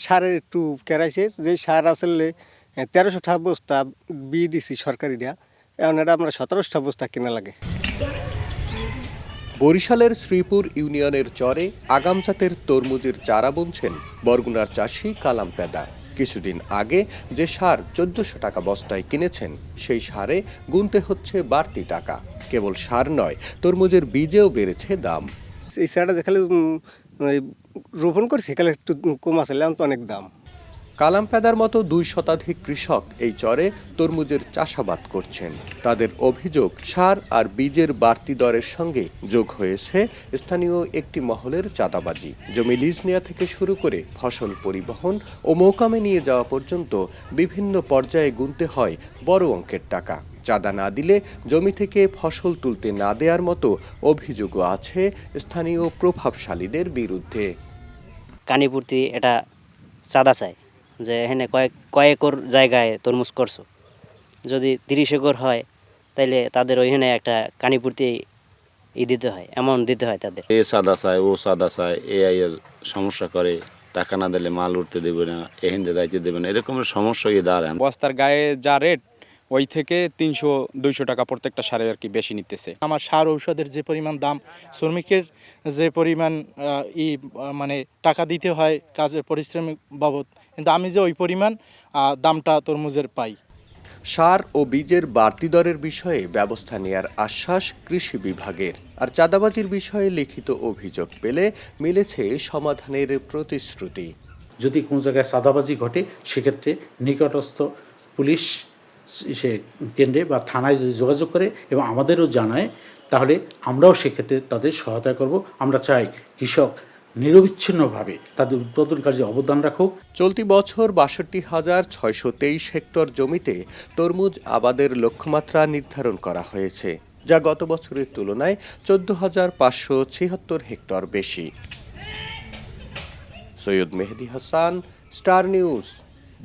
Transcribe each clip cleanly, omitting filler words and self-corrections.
সারের একটু কেরাইছে যে সার আসলে 1300 বস্তা দিছি সরকারিরা, এখন এটা আমরা 1700 বস্তা কেনা লাগে। বরিশালের শ্রীপুর ইউনিয়নের চরে আগাম জাতের তরমুজের চারা বুনছেন বরগুনার চাষি কালাম পেদা। কিছুদিন আগে যে সার 1400 টাকা বস্তায় কিনেছেন, সেই সারে গুনতে হচ্ছে বাড়তি টাকা। কেবল সার নয়, তরমুজের বীজেও বেড়েছে দাম। এই সারটা যেখানে রোপণ করছি সেখানে একটু কম আছে, এখন তো অনেক দাম। কালাম পেদার মতো 2 শতাধিক কৃষক এই চরে তরমুজের চাষাবাদ করছেন। তাদের অভিযোগ, সার আর বীজের বাড়তি দরের সঙ্গে যোগ হয়েছে স্থানীয় একটি মহলের চাঁদাবাজি। জমি লিজ নেওয়া থেকে শুরু করে ফসল পরিবহন ও মোকামে নিয়ে যাওয়া পর্যন্ত বিভিন্ন পর্যায়ে গুনতে হয় বড় অঙ্কের টাকা। চাঁদা না দিলে জমি থেকে ফসল তুলতে না দেওয়ার মতো অভিযোগও আছে স্থানীয় প্রভাবশালীদের বিরুদ্ধে। কানিপুর্তি এটা চাঁদা চায় যে এখানে কয় একর জায়গায় তরমুজ করছো, যদি 30 একর হয় তাইলে তাদের ওইখানে একটা কানিপুর্তি দিতে হয়, অ্যামাউন্ট দিতে হয় তাদের। এ সাদা চায়, ও সাদা চায়, এআই এর সমস্যা করে, টাকা না দিলে মাল উঠতে দেবে না, এহিন্দে যাইতে দেবে না, এরকমের সমস্যা দাঁড়ায়। বস্তার গায়ে যা রেট, ওই থেকে 300-200 টাকা প্রত্যেকটা সারে আর কি বেশি নিতেছে। আমার সার ঔষধের যে পরিমাণ দাম, শ্রমিকের যে পরিমাণ মানে টাকা দিতে হয় কাজের পরিশ্রমিক বাবদ, কিন্তু আমি যে ওই পরিমাণ দামটা তরমুজের পাই। সার ও বীজের বাড়তি দরের বিষয়ে ব্যবস্থা নেয়ার আশ্বাস কৃষি বিভাগের, আর চাঁদাবাজির বিষয়ে লিখিত অভিযোগ পেলে মিলেছে সমাধানের প্রতিশ্রুতি। যদি কোনো জায়গায় চাঁদাবাজি ঘটে, সেক্ষেত্রে নিকটস্থ পুলিশ সে কেন্দ্রে বা থানায় যদি যোগাযোগ করে এবং আমাদেরও জানায়, তাহলে আমরাও সেক্ষেত্রে তাদের সহায়তা করব। আমরা চাই কৃষক নিরবিচ্ছিন্নভাবে তাদের উৎপাদন কার্যে অবদান রাখুক। চলতি বছর ৬২,৬২৩ হেক্টর জমিতে তরমুজ আবাদের লক্ষ্যমাত্রা নির্ধারণ করা হয়েছে, যা গত বছরের তুলনায় ১৪,৫৭৬ হেক্টর বেশি। সৈয়দ মেহেদী হাসান, স্টার নিউজ,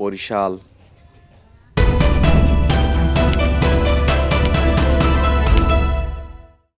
বরিশাল।